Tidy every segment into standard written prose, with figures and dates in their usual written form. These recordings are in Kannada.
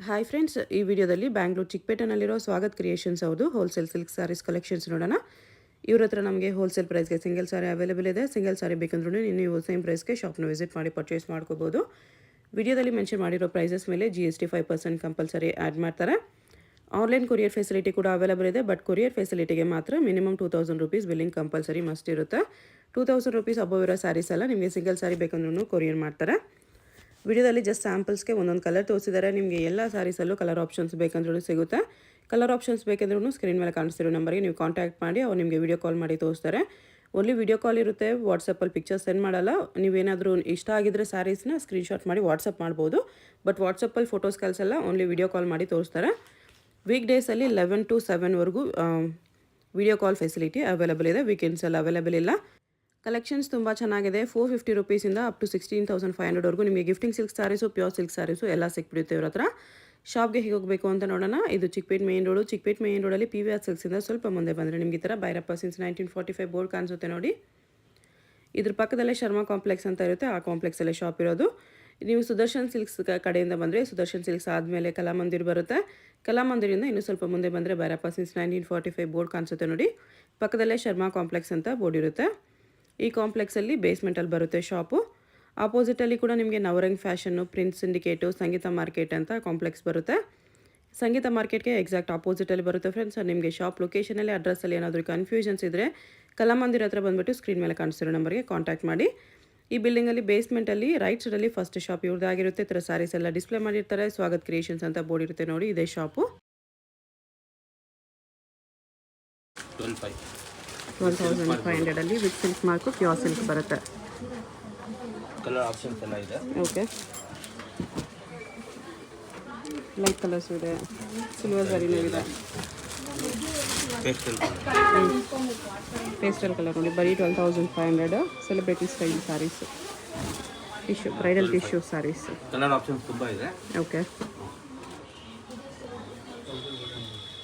ಹಾಯ್ ಫ್ರೆಂಡ್ಸ್, ಈ ವಿಡಿಯೋದಲ್ಲಿ ಬ್ಯಾಂಗ್ಳೂರು ಚಿಕ್ಕಪೇಟೆನಲ್ಲಿರೋ ಸ್ವಾಗತ್ ಕ್ರಿಯೇಷನ್ಸ್ ಅವ್ರದ್ದು ಹೋಲ್ಸೇಲ್ ಸಿಲ್ಕ್ ಸ್ಯಾರೀಸ್ ಕಲೆಕ್ಷನ್ಸ್ ನೋಡೋಣ. ಇವ್ರ ಹತ್ರ ನಮಗೆ ಹೋಲ್ಸೇಲ್ ಪ್ರೈಸ್ಗೆ ಸಿಂಗಲ್ ಸಾರಿ ಅವೈಲೇಬಲ್ ಇದೆ. ಸಿಂಗಲ್ ಸಾರಿ ಬೇಕಂದ್ರೂ ನೀವು ಸೇಮ್ ಪ್ರೈಸ್ಗೆ ಶಾಪ್ನ ವಿಸಿಟ್ ಮಾಡಿ ಪರ್ಚೇಸ್ ಮಾಡ್ಕೋಬೋದು. ವಿಡಿಯೋದಲ್ಲಿ ಮೆನ್ಷನ್ ಮಾಡಿರೋ ಪ್ರೈಸಸ್ ಮೇಲೆ GST 5% ಕಂಪಲ್ಸರಿ ಆ್ಯಡ್ ಮಾಡ್ತಾರೆ. ಆನ್ಲೈನ್ ಕೊರಿಯರ್ ಫೆಸಿಲಿಟಿ ಕೂಡ ಅವೈಲೇಬಲ್ ಇದೆ. ಬಟ್ ಕೊರಿಯರ್ ಫೆಸಿಲಿಟಿಗೆ ಮಾತ್ರ minimum 2000 rupees billing compulsory must ಇರುತ್ತೆ. 2000 ರೂಪೀಸ್ ಅಬೋವ್ ಇರೋ ಸ್ಯಾರೀಸ್ ಎಲ್ಲ ನಿಮಗೆ ಸಿಂಗಲ್ ಸಾರಿ ಬೇಕಂದ್ರೂ ಕೊರಿಯರ್ ಮಾಡ್ತಾರೆ. ವಿಡಿಯೋದಲ್ಲಿ ಜಸ್ಟ್ ಸ್ಯಾಂಪಲ್ಸ್ಗೆ ಒಂದೊಂದು ಕಲರ್ ತೋರಿಸಿದ್ದಾರೆ. ನಿಮಗೆ ಎಲ್ಲ ಸ್ಯಾರೀಸಲ್ಲೂ ಕಲರ್ ಆಪ್ಷನ್ಸ್ ಬೇಕಂದ್ರೂ ಸಿಗುತ್ತೆ. ಕಲರ್ ಆಪ್ಷನ್ಸ್ ಬೇಕಂದ್ರೂ ಸ್ಕ್ರೀನ್ ಮೇಲೆ ಕಾಣಿಸ್ತಿರೋ ನಂಬರ್ಗೆ ನೀವು ಕಾಂಟ್ಯಾಕ್ಟ್ ಮಾಡಿ ಅವ್ರು ನಿಮಗೆ ವಿಡಿಯೋ ಕಾಲ್ ಮಾಡಿ ತೋರಿಸ್ತಾರೆ. ಓನ್ಲಿ ವಿಡಿಯೋ ಕಾಲ್ ಇರುತ್ತೆ, ವಾಟ್ಸಪ್ಪಲ್ಲಿ ಪಿಕ್ಚರ್ಸ್ ಸೆಂಡ್ ಮಾಡಲ್ಲ. ನೀವೇನಾದರೂ ಇಷ್ಟ ಆಗಿದ್ದರೆ ಸ್ಯಾರೀಸ್ನ ಸ್ಕ್ರೀನ್ಶಾಟ್ ಮಾಡಿ ವಾಟ್ಸಪ್ ಮಾಡ್ಬೋದು. ಬಟ್ ವಾಟ್ಸಪ್ಪಲ್ಲಿ ಫೋಟೋಸ್ ಕಳಿಸಲ್ಲ, ಓನ್ಲಿ ವಿಡಿಯೋ ಕಾಲ್ ಮಾಡಿ ತೋರಿಸ್ತಾರೆ. ವೀಕ್ ಡೇಸಲ್ಲಿ 11 to 7ವರೆಗೂ ವಿಡಿಯೋ ಕಾಲ್ ಫೆಸಿಲಿಟಿ ಅವೈಲೇಬಲ್ ಇದೆ. ವೀಕೆಂಡ್ಸಲ್ಲಿ ಅವೈಲೇಬಲ್ ಇಲ್ಲ. ಕಲೆಕ್ಷನ್ಸ್ ತುಂಬ ಚೆನ್ನಾಗಿದೆ. 450 ರೂಪೀಸಿಂದ ಅಪ್ ಟು 16,500ವರೆಗೂ ನಿಮಗೆ gifting silk sarees, pure silk sarees ಎಲ್ಲ ಸಿಕ್ಬಿಡುತ್ತೆ ಇವ್ರ ಹತ್ರ. ಶಾಪ್ಗೆ ಹೇಗೆ ಹೋಗಬೇಕು ಅಂತ ನೋಡೋಣ. ಇದು Chickpet main road. Chickpet main ರೋಡಲ್ಲಿ PVR ಸಿಲ್ಕ್ಸಿಂದ ಸ್ವಲ್ಪ ಮುಂದೆ ಬಂದರೆ ನಿಮಗೆ ಈ ಥರ ಭೈರಪ್ಪ ಸಿನ್ಸ್ 1945 ಬೋರ್ಡ್ ಕಾಣಿಸುತ್ತೆ ನೋಡಿ. ಇದ್ರ ಪಕ್ಕದಲ್ಲೇ ಶರ್ಮಾ ಕಾಂಪ್ಲೆಕ್ಸ್ ಅಂತ ಇರುತ್ತೆ. ಆ ಕಾಂಪ್ಲೆಕ್ಸಲ್ಲೇ ಶಾಪ್ ಇರೋದು. ನೀವು ಸುದರ್ಶನ್ ಸಿಲ್ಕ್ಸ್ ಕಡೆಯಿಂದ ಬಂದರೆ ಸುದರ್ಶನ್ ಸಿಲ್ಕ್ಸ್ ಆದಮೇಲೆ ಕಲಾಮಂದಿರ್ ಬರುತ್ತೆ. ಕಲಾಮಂದಿರಿಂದ ಇನ್ನೂ ಸ್ವಲ್ಪ ಮುಂದೆ ಬಂದರೆ ಭೈರಪ್ಪ ಸಿನ್ಸ್ 1945 ಬೋರ್ಡ್ ಕಾಣಿಸುತ್ತೆ ನೋಡಿ. ಪಕ್ಕದಲ್ಲೇ ಶರ್ಮಾ ಕಾಂಪ್ಲೆಕ್ಸ್ ಅಂತ ಬೋರ್ಡ್ ಇರುತ್ತೆ. ಈ ಕಾಂಪ್ಲೆಕ್ಸಲ್ಲಿ ಬೇಸ್ಮೆಂಟಲ್ಲಿ ಬರುತ್ತೆ ಶಾಪು. ಆಪೋಸಿಟಲ್ಲಿ ಕೂಡ ನಿಮಗೆ ನವರಂಗ್ ಫ್ಯಾಷನ್ನು, ಪ್ರಿನ್ಸ್ ಸಿಂಡಿಕೇಟು, ಸಂಗೀತ ಮಾರ್ಕೆಟ್ ಅಂತ ಕಾಂಪ್ಲೆಕ್ಸ್ ಬರುತ್ತೆ. ಸಂಗೀತ ಮಾರ್ಕೆಟ್ಗೆ ಎಕ್ಸಾಕ್ಟ್ ಆಪೋಸಿಟಲ್ಲಿ ಬರುತ್ತೆ ಫ್ರೆಂಡ್ಸ್. ನಿಮಗೆ ಶಾಪ್ ಲೊಕೇಶನಲ್ಲಿ ಅಡ್ರೆಸ್ಸಲ್ಲಿ ಏನಾದರೂ ಕನ್ಫ್ಯೂಷನ್ಸ್ ಇದ್ದರೆ ಕಲಾಮಂದಿರ ಹತ್ರ ಬಂದುಬಿಟ್ಟು ಸ್ಕ್ರೀನ್ ಮೇಲೆ ಕಾಣಿಸ್ತಿರೋ ನಂಬರ್ಗೆ ಕಾಂಟ್ಯಾಕ್ಟ್ ಮಾಡಿ. ಈ ಬಿಲ್ಡಿಂಗಲ್ಲಿ ಬೇಸ್ಮೆಂಟಲ್ಲಿ ರೈಟ್ ಸೈಡಲ್ಲಿ ಫಸ್ಟ್ ಶಾಪ್ ಇವ್ರದ್ದಾಗಿರುತ್ತೆ. ಈ ಥರ ಸ್ಯಾರೀಸ್ ಎಲ್ಲ ಡಿಸ್ಪ್ಲೇ ಮಾಡಿರ್ತಾರೆ. ಸ್ವಾಗತ್ ಕ್ರಿಯೇಷನ್ಸ್ ಅಂತ ಬೋರ್ಡ್ ಇರುತ್ತೆ ನೋಡಿ, ಇದೇ shop. 12,500 with silk mark, pure silk ಬರುತ್ತೆ. ಕಲರ್ ಆಪ್ಷನ್ಸ್ ಎಲ್ಲ ಇದೆ. ಓಕೆ, ಲೈಟ್ ಕಲರ್ಸ್ ಇದೆ, ಸಿಲ್ವರ್ ಜರಿನೂ ಇದೆ, ಪೇಸ್ಟಲ್ ಕಲರ್ ನೋಡಿ. ಬರೀ 12,500 celebrity style sarees, tissue, bridal tissue sarees. Colour options ತುಂಬ ಇದೆ. ಓಕೆ,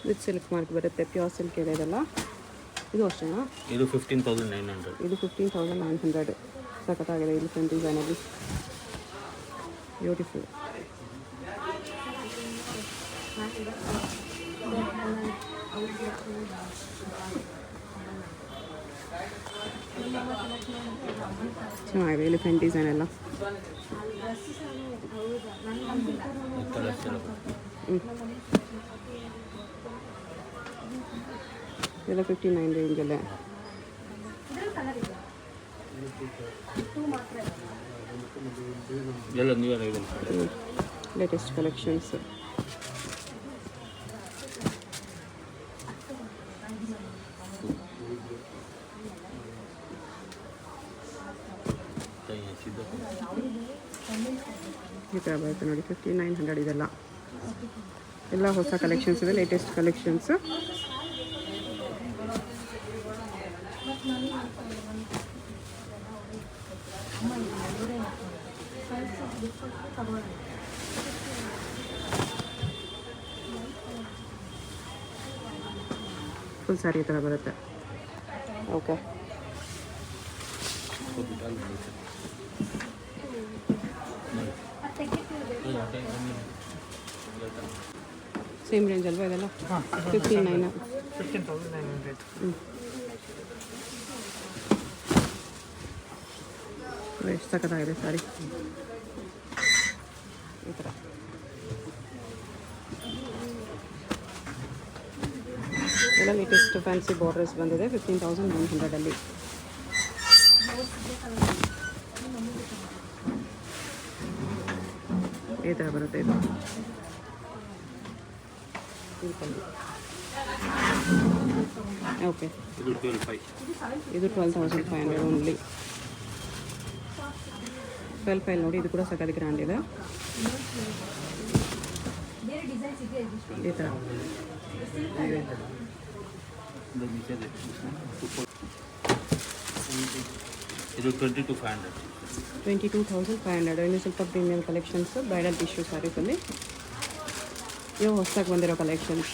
ವಿತ್ ಸಿಲ್ಕ್ ಮಾರ್ಕ್ ಬರುತ್ತೆ, ಪ್ಯೂರ್ ಸಿಲ್ಕ್ ಇದೆ ಇದೆಲ್ಲ. ಇದು ಅಷ್ಟೇನಾ? ಇದು 15,900. ಇದು 15,900. ಸಖತ್ತಾಗಿದೆ. ಇಲ್ಲಿ ಫ್ರಂಟ್ ಡಿಸೈನಲ್ಲಿ ಬ್ಯೂಟಿಫುಲ್. ಚೆನ್ನಾಗಿದೆ ಇಲ್ಲಿ ಫ್ರಂಟ್ ಡಿಸೈನ್ ಎಲ್ಲ. ಇದೆಲ್ಲ 59 ರೇಂಜಲ್ಲೇ. ಎಲ್ಲ ನ್ಯೂ ಲೇಟೆಸ್ಟ್ ಕಲೆಕ್ಷನ್ಸ್. ಈ ಥರ ಬರುತ್ತೆ ನೋಡಿ, 5900 ಇದೆಲ್ಲ. ಎಲ್ಲ ಹೊಸ ಕಲೆಕ್ಷನ್ಸ್ ಇದೆ, ಲೇಟೆಸ್ಟ್ ಕಲೆಕ್ಷನ್ಸ್. ಫುಲ್ ಸ್ಯಾರಿ ಈ ಥರ ಬರುತ್ತೆ. ಓಕೆ, ಸೇಮ್ ರೇಂಜ್ ಅಲ್ವಾ ಇದೆಲ್ಲ? 15,900. ಎಷ್ಟು ಸಖತ್ತಾಗಿದೆ ಸ್ಯಾರಿ ಈ ಥರ. ಎಲ್ಲ ಲೇಟೆಸ್ಟ್ ಫ್ಯಾನ್ಸಿ ಬಾರ್ಡರ್ಸ್ ಬಂದಿದೆ 15,900 ಈ ಥರ ಬರುತ್ತೆ ಇದು. ಓಕೆ, ಇದು 12,500 ಓನ್ಲಿ. 12,500 ನೋಡಿ. ಇದು ಕೂಡ ಸಖತ್ ಗ್ರ್ಯಾಂಡ್ ಇದೆ ಈ ಥರ. ಇದು 22,500. 22,500. ಇನ್ನು ಸ್ವಲ್ಪ ಪ್ರೀಮಿಯಂ ಕಲೆಕ್ಷನ್ಸ್, ಬ್ರೈಡಲ್ ಟಿಶ್ಯೂ ಸ್ಯಾರೀಸಲ್ಲಿ ಇವು ಹೊಸದಾಗಿ ಬಂದಿರೋ ಕಲೆಕ್ಷನ್ಸ್.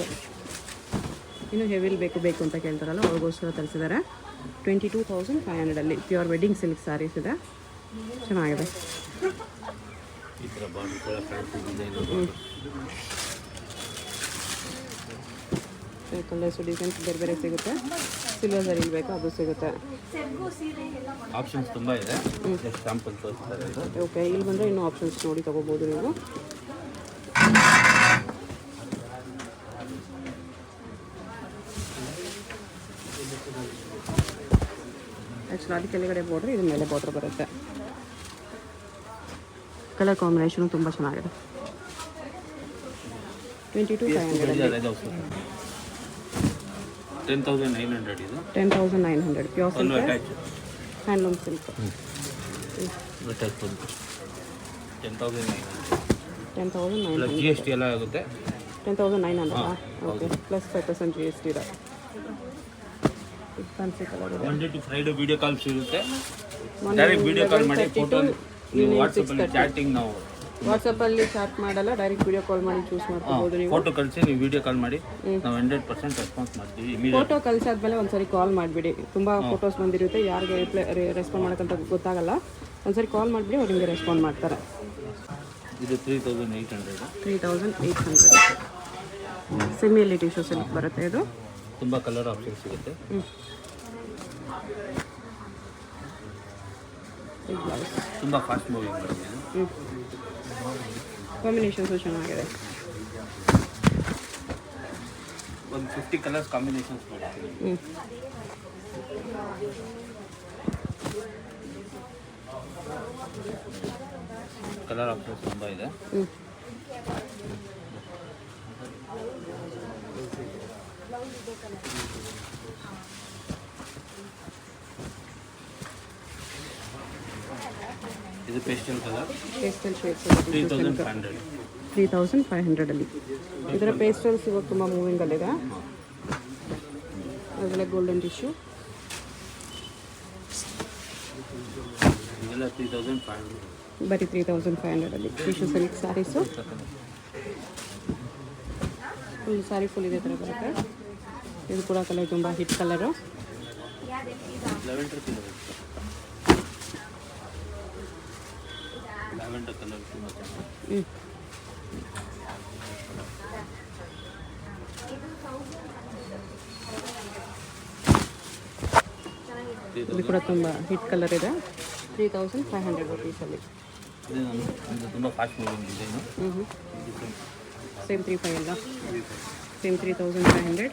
ಇನ್ನು ಹೆವಿಲ್ ಬೇಕು ಅಂತ ಕೇಳ್ತಾರಲ್ಲ ಅವ್ರಿಗೋಸ್ಕರ ತರಿಸಿದ್ದಾರೆ. 22,500 ಪ್ಯೂರ್ ವೆಡ್ಡಿಂಗ್ ಸಿಲ್ಕ್ ಸ್ಯಾರೀಸ್ ಇದೆ, ಚೆನ್ನಾಗಿದೆ. ಈ ಥರ ಬಾರ್ಡರ್ ಕೂಡ ಫ್ಯಾನ್ಸಿ ಡಿಸೈನ್ ಕಲರ್ಸು ಡಿಸೈನ್ಸ್ ಬೇರೆ ಬೇರೆ ಸಿಗುತ್ತೆ. ಸಿಲ್ವರ್ ಝರಿಯಲ್ಲಿ ಬೇಕಾ ಅದು ಸಿಗುತ್ತೆ. ಆಪ್ಷನ್ಸ್ ತುಂಬ ಇದೆ. ಜಸ್ಟ್ ಸ್ಯಾಂಪಲ್ ತೋರಿಸ್ತಾರೆ ಇದು. ಓಕೆ, ಇಲ್ಲಿ ಬಂದರೆ ಇನ್ನೂ ಆಪ್ಷನ್ಸ್ ನೋಡಿ ತೊಗೋಬೋದು ನೀವು. ಆ್ಯಕ್ಚುಲಿ ಅದು ಕೆಳಗಡೆ ಬಾರ್ಡ್ರ್, ಇದು ಮೇಲೆ ಬಾರ್ಡ್ರ್ ಬರುತ್ತೆ. ಕಲರ್ ಕಾಂಬಿನೇಷನು ತುಂಬ ಚೆನ್ನಾಗಿದೆ. 22,500 10,900 ಇದು. 10,900 ಪ್ಯೂರ್ ಒಂದು silk, attach handloom silk. Attach ಬಂದು 10,900 10,900 ಪ್ಲಸ್ ಜಿ ಎಸ್ ಟಿ ಎಲ್ಲ ಆಗುತ್ತೆ. 10,900 ಓಕೆ, ಪ್ಲಸ್ 5% GST ಇದೆ. ಫ್ಯಾನ್ಸಿ ಕಲರ್ ಇದೆ. Monday to Friday video calls ಇರುತ್ತೆ. ಡೈರೆಕ್ಟ್ ವಿಡಿಯೋ ಕಾಲ್ ಮಾಡಿ ಫೋಟೋ ನೀವು ವಾಟ್ಸಪ್ಪಲ್ಲಿ ಚಾಟಿಂಗ್ ನಾವು ವಾಟ್ಸಪ್ಪಲ್ಲಿ ಚಾಟ್ ಮಾಡಲ್ಲ, ಡೈರೆಕ್ಟ್ ವಿಡಿಯೋ ಕಾಲ್ ಮಾಡಿ ಚೂಸ್ ಮಾಡ್ಕೋಬೋದು ನೀವು. ಫೋಟೋ ಕಳಿಸಿ ನೀವು ವಿಡಿಯೋ ಕಾಲ್ ಮಾಡಿ ನಾವು 100% ರೆಸ್ಪಾನ್ಸ್ ಮಾಡ್ತೀವಿ. ಇಮಿಡಿಯೇಟ್ ಫೋಟೋ ಕಳಿಸಾದ್ಮೇಲೆ ಒಂದ್ಸರಿ ಕಾಲ್ ಮಾಡಿಬಿಡಿ. ತುಂಬ ಫೋಟೋಸ್ ಬಂದಿರುತ್ತೆ, ಯಾರಿಗೆ ರೆಸ್ಪಾಂಡ್ ಮಾಡೋಕ್ಕಂತ ಗೊತ್ತಾಗಲ್ಲ. ಒಂದ್ಸರಿ ಕಾಲ್ ಮಾಡಿಬಿಡಿ, ಅವ್ರು ನಿಮಗೆ ರೆಸ್ಪಾಂಡ್ ಮಾಡ್ತಾರೆ. ಇದು 3,800. 3,800 ಸೆಮಿಯಲ್ಲಿ ಟಿಶ್ಯೂ ಸಿಲ್ಕ್ ಬರುತ್ತೆ ಇದು. ತುಂಬ ಕಲರ್ ಆಪ್ಷನ್ ಸಿಗುತ್ತೆ. ಬ್ಲೌಸ್ ತುಂಬ ಫಾಸ್ಟ್ ಮೂವಿಂಗ್ ಬರುತ್ತೆ ಇದು. ಕಾಂಬಿನೇಷನ್ಸು ಚೆನ್ನಾಗಿದೆ. ಒಂದು 50 ಕಲರ್ಸ್ ಕಾಂಬಿನೇಷನ್ಸ್ ಮಾಡ್ತೀವಿ. ಕಲರ್ ಆಪ್ಷನ್ಸ್ ತುಂಬ ಇದೆ. ಇದು ಪೇಸ್ಟಲ್ ಕಲರ್. Pastel shades 3,500. 3,500 ಇದರ ಪೇಸ್ಟಲ್ಸ್ ಇವಾಗ ತುಂಬ ಮೂವಿಂಗಲ್ಲಿದೆ. ಅದರಲ್ಲೇ ಗೋಲ್ಡನ್ ಟಿಶ್ಯೂ ಇದೆಲ್ಲ 3,500. ಬರೀ 3,500 tissue silk sarees. Full saree full ಇದೇ ಥರ ಬರುತ್ತೆ. ಇದು ಕೂಡ ಕಲರ್ ತುಂಬ hit colour. Lavender colour. Lavender colour ತುಂಬ ಚೆನ್ನಾಗಿ. ಇದು ಕೂಡ ತುಂಬ ಹಿಟ್ ಕಲರ್ ಇದೆ. 3,500 ರುಪೀಸಲ್ಲಿ. ಇದು ತುಂಬ ಫಾಸ್ಟ್ ಮೂವಿಂಗ್ ಡಿಸೈನು. ಸೇಮ್ 3,500 ಅಲ್ಲ, ಸೇಮ್ 3,500.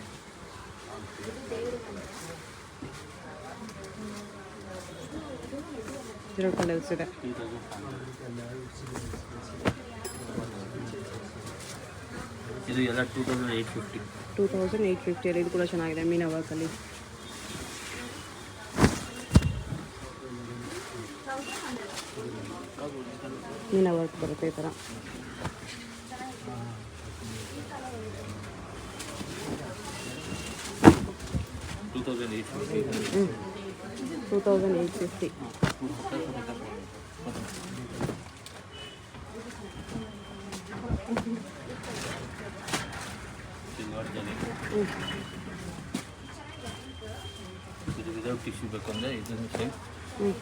ಇದರ ಕಲರ್ಸ್ ಇದೆ. ಇದು ಎಲ್ಲ 2,850. 2,850 ಅಲ್ಲಿ. ಇದು ಕೂಡ ಚೆನ್ನಾಗಿದೆ, ಮೀನಾ ವರ್ಕಲ್ಲಿ. ಮೀನಾ ವರ್ಕ್ ಬರುತ್ತೆ ಈ ಥರ. $2,850. 2,850. ಇದು ವಿದೌಟ್ ಟಿಶ್ಯೂ ಬೇಕು ಅಂದರೆ ಇದನ್ನು ಸೇಮ್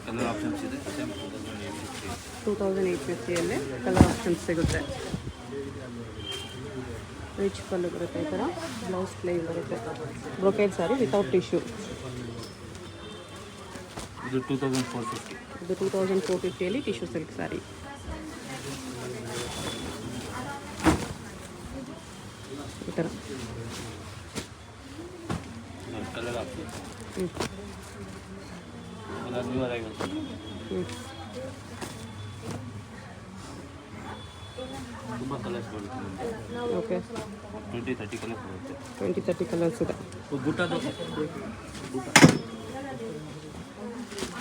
ಕಲರ್ ಆಪ್ಷನ್ಸ್ ಇದೆ. ಸೇಮ್ 2,850 ಅಲ್ಲೇ ಕಲರ್ ಆಪ್ಷನ್ಸ್ ಸಿಗುತ್ತೆ. ರಿಚ್ ಪಲ್ಲು ಬರುತ್ತೆ ಈ ಥರ. ಬ್ಲೌಸ್ ಪ್ಲೇನ್ ಬರುತ್ತೆ. Brocade sari without tissue. ಇದು 2,450. ಇದು 2,450 ಟಿಶ್ಯೂ ಸಿಲ್ಕ್ ಸ್ಯಾರಿ. ಈ ಥರ ಕಲರ್ ಆಪ್ಷನ್ ನ್ಯೂ ಅರೈವಲ್ಸ್. ತುಂಬ ಕಲರ್ಸ್ ಬರುತ್ತೆ ನಿಮಗೆ. ಓಕೆ, 20-30 ಕಲರ್ಸ್ ಬರುತ್ತೆ. 20-30 ಕಲರ್ಸ್ ಇದೆ. ಬುಟ್ಟದು ಬುಟ್ಟ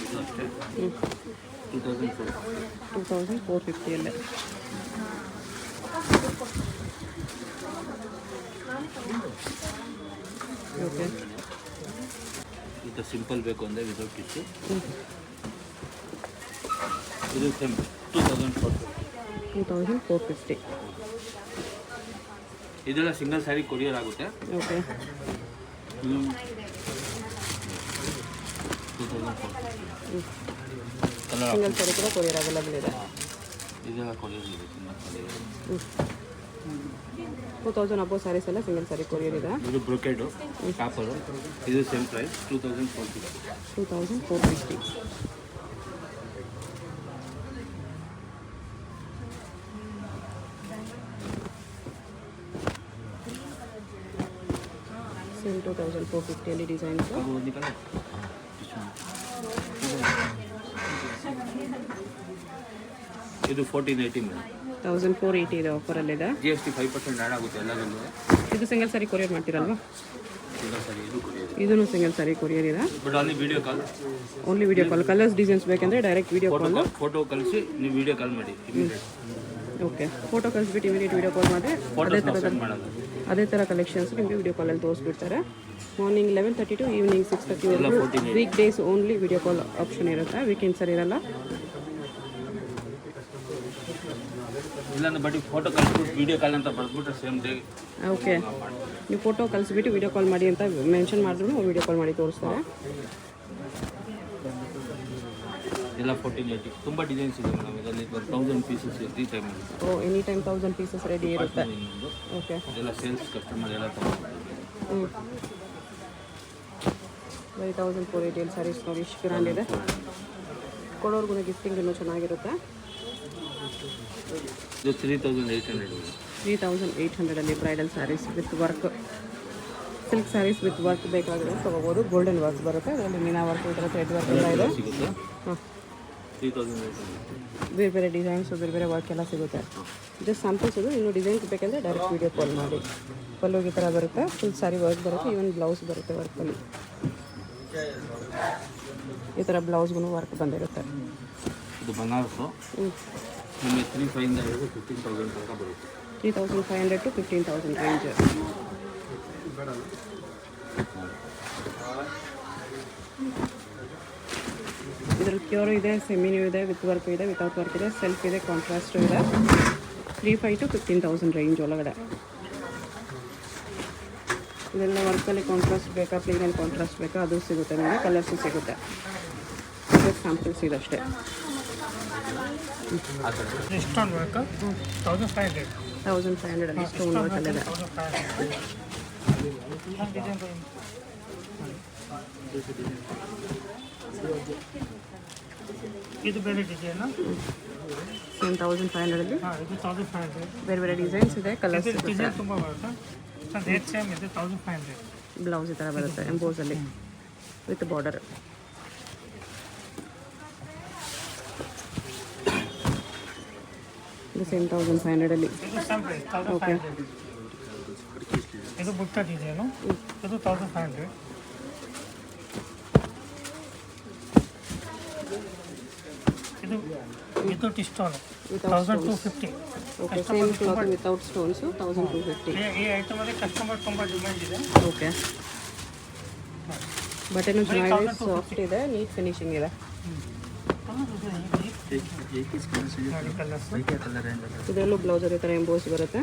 ಇದು ಅಷ್ಟೇ 2,450 ಅಲ್ಲೇ. ಓಕೆ, ಇದು ಸಿಂಪಲ್ ಬೇಕು ಅಂದರೆ ವಿದೌಟ್ ಟಿಶ್ಯೂ. ಇದು ಸೇಮ್ 2,450. ಇದೆಲ್ಲ ಸಿಂಗಲ್ ಸ್ಯಾರಿ ಕೊರಿಯರ್ ಆಗುತ್ತೆ. ಓಕೆ, ಇದು 2,450. ಕಲರ್ ಸಿಂಗಲ್ ಸ್ಯಾರಿ ಕೂಡ ಕೊರಿಯರ್ ಅವೈಲಬಲ್ ಇದೆ. ಇದೆಲ್ಲ ಕೊರಿಯರ್ ಇದೆ. ಸಿಂಗಲ್ ಸ್ಯಾರಿ 2000 ಅಬೋ ಸ್ಯಾರೀಸ್ ಎಲ್ಲ ಸಿಂಗಲ್ ಸ್ಯಾರಿ ಕೊರಿಯರ್ ಇದೆ. ಇದು ಬ್ರೊಕೆಡು ಕಾಪರು. ಇದು ಸೇಮ್ ಪ್ರೈಸ್ 2450. 2450. ಸೇಮ್ 2450 ಅಲ್ಲಿ ಡಿಸೈನ್ಸ್. ಇದು 1480 ಮೇಡಮ್. 1480 ಇದೆ, ಆಫರಲ್ಲಿದೆ. GST 5% ಆ್ಯಡ್ ಆಗುತ್ತೆ ಎಲ್ಲದಲ್ಲೂ. ಇದು ಸಿಂಗಲ್ ಸ್ಯಾರಿ ಕೊರಿಯರ್ ಮಾಡ್ತೀರಲ್ವಾ? ಸಿಂಗಲ್ ಸಾರಿ ಇದು ಕೊರಿಯರ್. ಇದೂ ಸಿಂಗಲ್ ಸ್ಯಾರಿ ಕೊರಿಯರ್ ಇದೆ. ಬಟ್ ಅಲ್ಲಿ video call. Only video call. Colours designs ಬೇಕಂದರೆ ಡೈರೆಕ್ಟ್ ವಿಡಿಯೋ ಕಾಲ್. ಫೋಟೋ ಕಳಿಸಿ ನೀವು ವಿಡಿಯೋ ಕಾಲ್ ಮಾಡಿ. ಓಕೆ, ಫೋಟೋ ಕಳಿಸ್ಬಿಟ್ಟು ಇಮಿಡಿಯೇಟ್ ವಿಡಿಯೋ ಕಾಲ್ ಮಾಡಿ ಅದೇ ಥರ ಕಲೆಕ್ಷನ್ಸ್ ನಿಮಗೆ ವಿಡಿಯೋ ಕಾಲಲ್ಲಿ ತೋರಿಸ್ಬಿಡ್ತಾರೆ. Morning 11:30 to evening 6:30 week days only video call option ಇರುತ್ತೆ, ವೀಕೆಂಡ್ಸಲ್ಲಿ ಇರಲ್ಲ. ಇಲ್ಲಾಂದ್ರೆ ಬಟ್ ಫೋಟೋ ಕಳಿಸ್ಬಿಟ್ಟು ವಿಡಿಯೋ ಕಾಲ್ ಅಂತ ಬರ್ಬಿಟ್ರೆ ಸೇಮ್ ಡೇ. ಓಕೆ, ನೀವು ಫೋಟೋ ಕಳಿಸ್ಬಿಟ್ಟು ವಿಡಿಯೋ ಕಾಲ್ ಮಾಡಿ ಅಂತ ಮೆನ್ಷನ್ ಮಾಡಿದ್ರು ವಿಡಿಯೋ ಕಾಲ್ ಮಾಡಿ ತೋರಿಸ್ತಾರೆ. ಎಲ್ಲ 1480. ತುಂಬ ಡಿಸೈನ್ಸ್ ಇದೆ ಮೇಡಮ್ ಇದರಲ್ಲಿ. 1000 ಪೀಸಸ್ ಎವ್ರಿ ಟೈಮ್. ಓ, ಎನಿ ಟೈಮ್ 1000 ಪೀಸಸ್ ರೆಡಿ ಇರುತ್ತೆ. ಓಕೆ, ಎಲ್ಲ ಸೇಲ್ಸ್ ಕಸ್ಟಮರ್ ಎಲ್ಲ ತಗೊಂಡು ಬರೀ 1480 ಸ್ಯಾರೀಸ್ ನೋಡಿ, ಇಷ್ಟು ಗ್ರ್ಯಾಂಡ್ ಇದೆ. ಕೊಡೋರ್ಗು ಗಿಫ್ಟಿಂಗ್ ಇನ್ನೂ ಚೆನ್ನಾಗಿರುತ್ತೆ. ಇದು 3800. 3800 bridal sarees with work. Silk sarees with work ಬೇಕಾದರೆ ತೊಗೋಬೋದು. ಗೋಲ್ಡನ್ ವರ್ಕ್ ಬರುತ್ತೆ, ಅದರಲ್ಲಿ ಮೀನಾ ವರ್ಕ್, ಈ ಥರ ಥ್ರೆಡ್ ವರ್ಕ್ ಎಲ್ಲ ಇದೆ. ಸಿಗುತ್ತೆ. ಹಾಂ, 3800. ಬೇರೆ ಬೇರೆ ಡಿಸೈನ್ಸು, ಬೇರೆ ಬೇರೆ ವರ್ಕ್ ಎಲ್ಲ ಸಿಗುತ್ತೆ. ಜಸ್ಟ್ ಸ್ಯಾಂಪಲ್ಸ್ ಇದು. ಇನ್ನು ಡಿಸೈನ್ಸ್ ಬೇಕಂದರೆ ಡೈರೆಕ್ಟ್ ವಿಡಿಯೋ ಕಾಲ್ ಮಾಡಿ. ಪಲ್ಲುಗೆ ಈ ಥರ ಬರುತ್ತೆ, ಫುಲ್ ಸ್ಯಾರಿ ವರ್ಕ್ ಬರುತ್ತೆ, ಈವನ್ ಬ್ಲೌಸ್ ಬರುತ್ತೆ ವರ್ಕಲ್ಲಿ. ಈ ಥರ ಬ್ಲೌಸ್ಗೂ ವರ್ಕ್ ಬಂದಿರುತ್ತೆ. ಇದು ಬನಾರಸು. ನಿಮಗೆ 3500 to 15,000 ತನಕ ಬರುತ್ತೆ. 3500 to 15,000 ರೇಂಜ್. ಇದರ ಕ್ಯೂರ್ ಇದೆ, ಸೆಮಿನ್ಯೂ ಇದೆ, ವಿತ್ ವರ್ಕ್ ಇದೆ, ವಿತೌಟ್ ವರ್ಕ್ ಇದೆ, ಸೆಲ್ಫ್ ಇದೆ, ಕಾಂಟ್ರಾಸ್ಟ್ ಇದೆ. 3500 to 15,000 ರೇಂಜ್ ಒಳಗಡೆ. ಇದೆಲ್ಲ ವರ್ಕಲ್ಲಿ ಕಾಂಟ್ರಾಸ್ಟ್ ಬೇಕಾ, ಪ್ಲೇನಲ್ಲಿ ಕಾಂಟ್ರಾಸ್ಟ್ ಬೇಕಾ, ಅದು ಸಿಗುತ್ತೆ ನಿಮಗೆ. ಕಲರ್ಸು ಸಿಗುತ್ತೆ. ಸ್ಯಾಂಪಲ್ಸ್ ಇದಷ್ಟೇ. Stone work 1500. 1500 ಅಲ್ಲಿ ಸ್ಟೋನ್ ವರ್ಕಲ್ಲಿದೆ. ಇದು ಬೇರೆ ಡಿಸೈನು. ಸೇಮ್ 1500 ಅಲ್ಲಿ ಇದು 1500. ಬೇರೆ ಬೇರೆ ಡಿಸೈನ್ಸ್ ಇದೆ, ಕಲರ್ಸ್ ಇದು ಸಿಗುತ್ತೆ. ಡಿಸೈನ್ ತುಂಬ ಬರುತ್ತೆ. ಸರ್ ರೇಟ್ ಸೇಮ್ ಇದೆ 1500. ಬ್ಲೌಸ್ ಈ ಥರ ಬರುತ್ತೆ ಎಂಬೋಸಲ್ಲಿ ವಿತ್ ಬಾರ್ಡರ್. ಇದು ಸೇಮ್ 1500 ಅಲ್ಲಿ. ಇದು ಸೇಮ್ ಪ್ರೈಸ್ 1500. ಇದು ಬುಟ್ಟ ಡಿಸೈನು. ಇದು 1500. ಇದು without stone 1250. Okay, same cloth without stones 1250. ಈ ಐಟಮಲ್ಲಿ ಕಸ್ಟಮರ್ ತುಂಬ ಡಿಮ್ಯಾಂಡ್ ಇದೆ. ಓಕೆ, ಬಟನು ಚೆನ್ನಾಗಿದೆ, ಸಾಫ್ಟ್ ಇದೆ, ನೀಟ್ ಫಿನಿಶಿಂಗ್ ಇದೆ. ಇದರಲ್ಲೂ ಬ್ಲೌಸ್ ಅದೇ ಥರ ಎಂಬೋಸ್ ಬರುತ್ತೆ.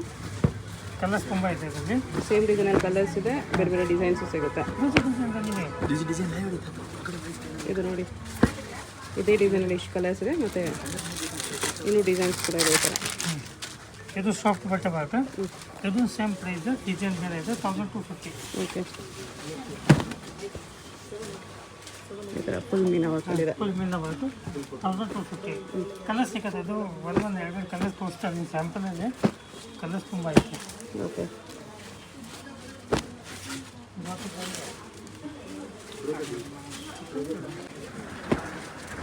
ಕಲರ್ಸ್ ತುಂಬ ಇದೆ ಇದರಲ್ಲಿ. ಸೇಮ್ ಡಿಸೈನಲ್ಲಿ ಕಲರ್ಸ್ ಇದೆ, ಬೇರೆ ಬೇರೆ ಡಿಸೈನ್ಸು ಸಿಗುತ್ತೆ. ಇದು ನೋಡಿ, ಇದೇ ಡಿಸೈನಲ್ಲಿ ಇಷ್ಟು ಕಲರ್ಸ್ ಇದೆ, ಮತ್ತು ಇನ್ನೂ ಡಿಸೈನ್ಸ್ ಕೂಡ ಇದೆ ಈ ಥರ. ಇದು ಸಾಫ್ಟ್ ಬಟ್ಟೆ ಬರುತ್ತೆ. ಇದು ಸೇಮ್ ಪ್ರೈಸ್, ಡಿಸೈನ್ ಬೇರೆ ಇದೆ 1250. ಓಕೆ, ಈ ಥರ ಫುಲ್ ಮೀನಾ ವರ್ಕಲ್ಲಿದೆ. ಫುಲ್ ಮೀನ ಬರುತ್ತೆ 1250. ಕಲರ್ಸ್ ಸಿಗುತ್ತೆ. ಇದು ಒಂದು ಎರಡು ಕಲರ್ಸ್ ತೋರಿಸ್ತಾರೆ ನಿಮ್ಮ ಸ್ಯಾಂಪಲಲ್ಲಿ. ಕಲರ್ಸ್ ತುಂಬ ಐತೆ. ಓಕೆ,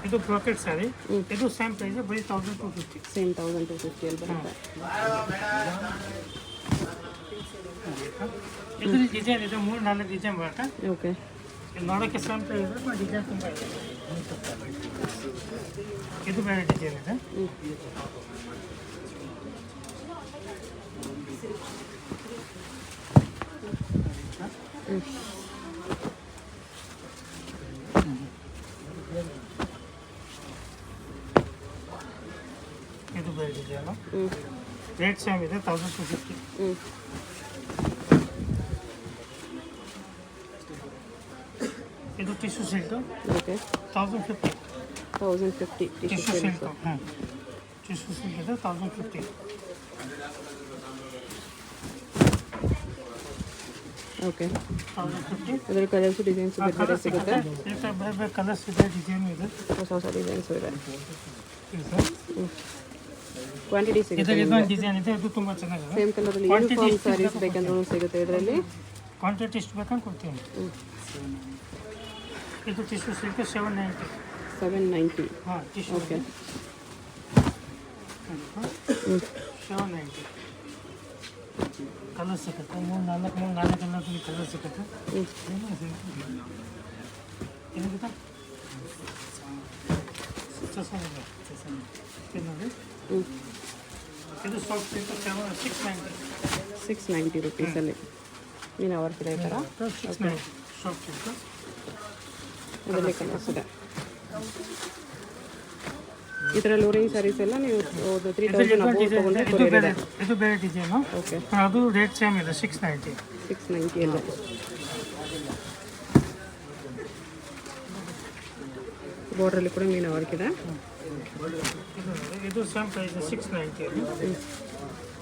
ಇದು ಬ್ರಾಕೆಟ್ ಸ್ಯಾರಿ. ಇದು ಸೇಮ್ ಪ್ರೈಸ್, ಬರೀ 1250. ಸೇಮ್ 1250 ಅಲ್ಲಿ ಬರುತ್ತೆ. ಇದು ಡಿಸೈನ್ ಇದೆ, 3-4 ಡಿಸೈನ್ ಬರುತ್ತೆ. ಓಕೆ, ಇದು ನೋಡೋಕ್ಕೆ ಸೇಮ್ ಪ್ರೈಸ್ ಇದೆ, ಡಿಸೈನ್ ತುಂಬ ಇದೆ. ಇದು ಬೇರೆ ಡಿಸೈನ್ ಇದೆ. ಇದು ಬೇರೆ ಡಿಸೈನು. ರೇಟ್ ಸೇಮ್ ಇದೆ 1250. ಇದು tissue silk. Okay, 1050. 1050 tissue silk. Tissue silk ಇದೆ 1050. ಓಕೆ 1050. ಅದರ ಕಲರ್ಸು ಡಿಸೈನ್ಸು ಬೇರೆ ಬೇರೆ ಸಿಗುತ್ತೆ. ಈ ಥರ ಬೇರೆ ಬೇರೆ ಕಲರ್ಸ್ ಇದೆ, ಡಿಸೈನು ಇದೆ. ಹೊಸ ಹೊಸ ಡಿಸೈನ್ಸು ಇದೆ. ಇದು ಕ್ವಾಂಟಿಟಿ ಸಿಗುತ್ತೆ. ಇದರಲ್ಲಿ ಇದೊಂದು ಡಿಸೈನ್ ಇದೆ, ಇದು ತುಂಬ ಚೆನ್ನಾಗಿದೆ. ಸೇಮ್ ಕಲರಲ್ಲಿ ಯೂನಿಫಾರ್ಮ್ ಸ್ಯಾರೀಸ್ ಬೇಕಂದ್ರೂ ಸಿಗುತ್ತೆ ಇದರಲ್ಲಿ. ಕ್ವಾಂಟಿಟಿ ಎಷ್ಟು ಬೇಕಂತ ಕೊಡ್ತೀನಿ. ಇದು ಟಿಶ್ಯೂ ಸಿಲ್ಕ್ 790. 790. ಹಾಂ, ಟಿಶ್ಯೂ ಓಕೆ. 790. ಕಲರ್ ಸಿಗುತ್ತೆ, ನಾಲ್ಕು ಕಲರ್ದಲ್ಲಿ ಕಲರ್ ಸಿಗುತ್ತೆ. ಏನು ಗೊತ್ತಾ ಇದು ನೋಡಿ, ಇದು ಸಾಫ್ಟ್ ಸಿಲ್ಕ್ 690. 690 ರುಪೀಸಲ್ಲಿ ಮೀನು ವರ್ಕ್ ಇದೆ ಈ ಥರ. 690 ಸಾಫ್ಟ್ ಸಿಲ್ಕ್. ಇದರಲ್ಲಿ ಕಲರ್ಸ್ ಇದೆ. ಈ ಥರ ಲೋರಿಂಗ್ ಸ್ಯಾರೀಸ್ ಎಲ್ಲ ನೀವು 3000 ಅಬೌವ್ ತೊಗೊಂಡ್ರೆ ಕೊರಿಯರ್ ಇದೆ. ಇದು ಬೇರೆ ಡಿಸೈನು. ಓಕೆ. ಅದು ರೇಟ್ ಸೇಮ್ ಇದೆ, 690. 690 ಎಲ್ಲ. ಬಾರ್ಡ್ರಲ್ಲಿ ಕೂಡ ಮೀನು ವರ್ಕ್ ಇದೆ. ಇದು ಸೇಮ್ ಪ್ರೈಸ್ 690 ಅಲ್ಲಿ.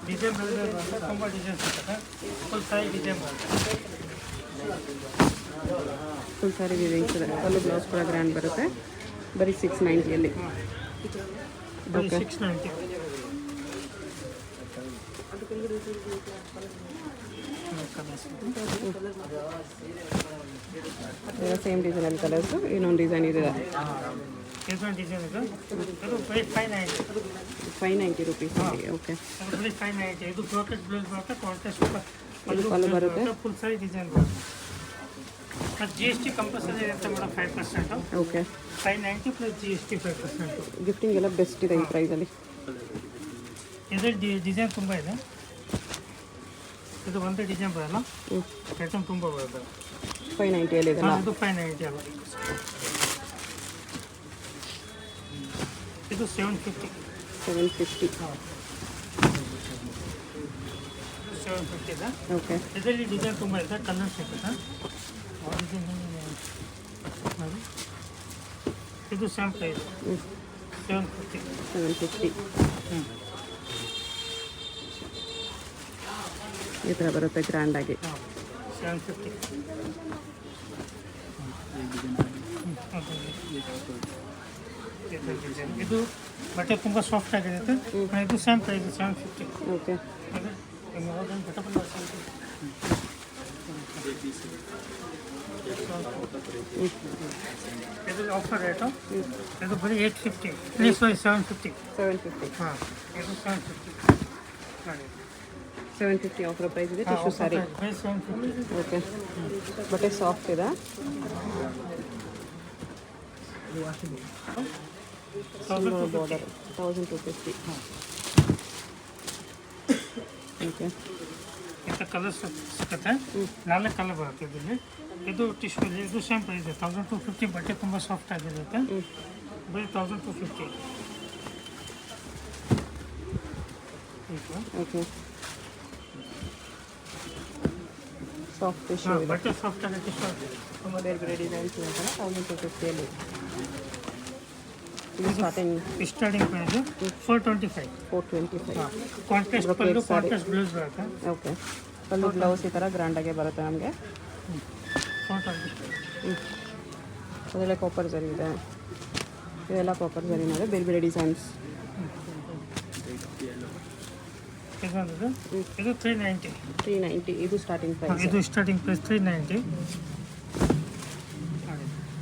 ಡಿಸೈನ್ ಬರುತ್ತೆ, ತುಂಬ ಡಿಸೈನ್ ಸಿಗುತ್ತೆ. ಫುಲ್ ಸಾರಿ ಡಿಸೈನ್ ಬರುತ್ತೆ. ಫುಲ್ ಸ್ಯಾರಿ ಡಿಸೈನ್ಸ್ ಇದೆ. ಪಲ್ಲು ಬ್ಲೌಸ್ ಕೂಡ ಗ್ರ್ಯಾಂಡ್ ಬರುತ್ತೆ. ಬರೀ 690ಅಲ್ಲಿ. ಬರೀ 690. ಇದೆಲ್ಲ ಸೇಮ್ ಡಿಸೈನಲ್ಲಿ ಕಲರ್ಸು. ಇನ್ನೊಂದು ಡಿಸೈನ್ ಇದೆ. ಇದೊಂದು ಡಿಸೈನ್ ಇದೆ, ಇದು ಬರೀ 590. 590 ರುಪೀಸಲ್ಲಿ. ಓಕೆ. ಅದು ಬರೀ 590. ಇದು ಬ್ರೋಕೆಟ್ ಬ್ಲೌಸ್ ಬರುತ್ತೆ, ಕಾಂಟ್ರಾಸ್ಟ್ ಪಲ್ಲು ಬರುತ್ತೆ. ಫುಲ್ ಸಾರಿ ಡಿಸೈನ್ ಬರುತ್ತೆ. ಮತ್ತು GST ಕಂಪಲ್ಸರಿ ಇರುತ್ತೆ madam, 5%. Okay. 590 plus GST 5%. Gifting ಎಲ್ಲ ಬೆಸ್ಟ್ ಇದೆ ಈ ಪ್ರೈಸಲ್ಲಿ. ಇದರಲ್ಲಿ ಡಿಸೈನ್ ತುಂಬ ಇದೆ. ಇದು ಒಂದೇ ಡಿಸೈನ್ ಬರಲ್ಲ, ಐಟಮ್ ತುಂಬ ಬರುತ್ತೆ. 590ಅಲ್ಲಿ ಇದೆಲ್ಲ. ಇದು 590 ಅಲ್ಲ, ಇದು 750. 750. 750 ಇದೆ. ಓಕೆ. ಇದರಲ್ಲಿ ಡಿಸೈನ್ ತುಂಬ ಇದೆ, ಕಲರ್ ಸಿಗುತ್ತೆ. ನೋಡಿ, ಇದು ಸೇಮ್ ಪ್ರೈಸ್ 750. 750 ಈ ಥರ ಬರುತ್ತೆ ಗ್ರ್ಯಾಂಡಾಗಿ. 750. ಇದು ಬಟ್ಟೆ ತುಂಬ ಸಾಫ್ಟ್ ಆಗಿರುತ್ತೆ. ಇದು ಸೇಮ್ ಪ್ರೈಸ್ 750. ಓಕೆ. ಇದು ಆಫರ್ ರೇಟು. ಇದು ಬರೀ 850. ಪ್ಲೀಸ್ 750. 750. ಹಾಂ, ಇದು 750 ನೋಡಿ. 750 ಆಫರ್ ಪ್ರೈಸ್ ಇದೆ. ಟಿಶ್ಯೂ ಸ್ಯಾರಿ. ಬರೀ 750. ಓಕೆ. ಬಟ್ಟೆ ಸಾಫ್ಟ್ ಇದೆ. ಬಾರ್ಡರ್ 1250. ಓಕೆ. ಇಂಥ ಕಲರ್ ಸಿಗುತ್ತೆ. 4 ಕಲರ್ ಬರುತ್ತೆ ಇದರಲ್ಲಿ. ಇದು ಟಿಶ್ಯೂ, ಇದು ಸೇಮ್ ಪ್ರೈಸ್ 1250. ಬಟ್ಟೆ ತುಂಬ ಸಾಫ್ಟ್ ಆಗಿರುತ್ತೆ. ಬರೀ 1250. ಓಕೆ. ಸಾಫ್ಟ್ ಟಿಶ್ಯೂ ಇದೆ. ಬಟ್ಟೆ ಸಾಫ್ಟ್ ಆಗಿ ಟಿಶ್ಯೂ ತುಂಬ ಬೇರೆ ಬೇರೆ ಡಿಸೈನ್ಸ್ ಇದೆ. 1250ಅಲ್ಲಿ. ಇದು ಸ್ಟಾರ್ಟಿಂಗ್ ಸ್ಟಾರ್ಟಿಂಗ್ ಪ್ರೈಸ್ 425. 425. ಕಾಂಟ್ರಾಸ್ಟ್ ಪಲ್ಲು, ಕಾಂಟ್ರಾಸ್ಟ್ ಬ್ಲೌಸ್ ಬರುತ್ತೆ. ಓಕೆ. ಪಲ್ಲು ಬ್ಲೌಸ್ ಈ ಥರ ಗ್ರ್ಯಾಂಡಾಗೆ ಬರುತ್ತೆ ನಮಗೆ. 425. ಅದೆಲ್ಲ ಕಾಪರ್ ಜರಿ ಇದೆ. ಇದೆಲ್ಲ ಕಾಪರ್ ಜರಿ ಮೇಲೆ ಬೇರೆ ಬೇರೆ ಡಿಸೈನ್ಸ್. ಇದೊಂದು ಇದು 390. 390 ಇದು ಸ್ಟಾರ್ಟಿಂಗ್ ಪ್ರೈಸ್. ಇದು ಸ್ಟಾರ್ಟಿಂಗ್ ಪ್ರೈಸ್ 390.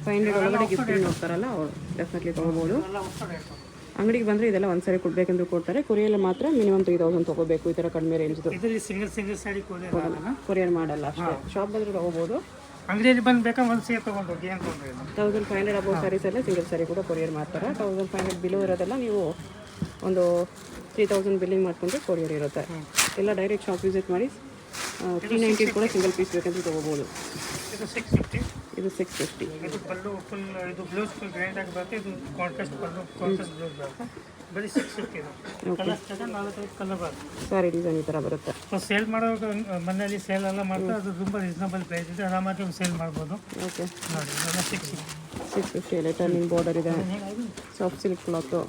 500 ಒಳಗಡೆ ಗಿಫ್ಟಿಂಗ್ ನೋಡ್ತಾರಲ್ಲ ಅವರು ಡೆಫಿನೆಟ್ಲಿ ತೊಗೋಬೋದು. ಎಲ್ಲ ಹೊಸ ರೇಟು. ಅಂಗಡಿಗೆ ಬಂದರೆ ಇದೆಲ್ಲ ಒಂದು ಸಾರಿ ಕೊಡಬೇಕೆಂದು ಕೊಡ್ತಾರೆ. ಕೊರಿಯಲ್ಲಿ ಮಾತ್ರ ಮಿನಿಮಮ್ 3000 ತೊಗೋಬೇಕು. ಈ ಥರ ಕಡಿಮೆ ರೇಂಜ್ದು ಇದರಲ್ಲಿ ಸಿಂಗಲ್ ಸಾಡಿ ಕೊರಿಯರ್ ಆಗಲ್ಲ. ಕೊರಿಯರ್ ಮಾಡಲ್ಲ ಅಷ್ಟೇ. ಶಾಪ್ ಬಂದರೆ ತೊಗೋಬೋದು. ಅಂಗಡಿಯಲ್ಲಿ ಬಂದು ಬೇಕಾ ಒಂದು ಸೇರ್ ತೊಗೊಂಡು ಹೋಗಿ, ಏನು ತೊಗೊಂಡ್ರೆ 1500 ಅಬೌವ್ ಸ್ಯಾರೀಸ್ ಎಲ್ಲ ಸಿಂಗಲ್ ಸ್ಯಾರಿ ಕೂಡ ಕೊರಿಯರ್ ಮಾಡ್ತಾರೆ. 1500 ಬಿಲೋ ಇರೋದೆಲ್ಲ ನೀವು ಒಂದು 3000 ಬಿಲ್ಲಿಂಗ್ ಮಾಡ್ಕೊಂಡ್ರೆ ಕೊರಿಯರ್ ಇರುತ್ತೆ. ಎಲ್ಲ ಡೈರೆಕ್ಟ್ ಶಾಪ್ ವಿಸಿಟ್ ಮಾಡಿ 390 ಕೂಡ ಸಿಂಗಲ್ ಪೀಸ್ ಬೇಕಂತ ತೊಗೋಬೋದು. ಇದು 650. ಇದು 650. ಇದು ಪಲ್ಲು ಫುಲ್, ಇದು ಬ್ಲೌಸ್ ಫುಲ್ ಗ್ರ್ಯಾಂಡ್ ಆಗಿ ಬರುತ್ತೆ. ಇದು ಕಾಂಟ್ರಾಸ್ಟ್ ಪಲ್ಲು, ಕಾಂಟ್ರಾಸ್ಟ್ ಬ್ಲೌಸ್ ಬರುತ್ತೆ. ಬರೀ 650 ಇದು. ಕಲರ್ ಸ್ಟಾರ್ಟ್ 4-5 ಕಲರ್ ಬರುತ್ತೆ. ಸ್ಯಾರಿ ಡಿಸೈನ್ ಈ ಥರ ಬರುತ್ತೆ. ಸೇಲ್ ಮಾಡೋದು ಮನೆಯಲ್ಲಿ ಸೇಲ್ ಎಲ್ಲ ಮಾಡ್ತಾರೆ. ಅದು ತುಂಬ ರೀಸನಬಲ್ ಪ್ರೈಸ್ ಇದೆ, ಆರಾಮಾಗಿ ಸೇಲ್ ಮಾಡ್ಬೋದು. ಓಕೆ. ನೋಡಿ, ಇದೆಲ್ಲ 650. 650 ಅಲ್ಲಿ ಟರ್ನಿಂಗ್ ಬಾರ್ಡರ್ ಇದೆ. Soft silk cloth.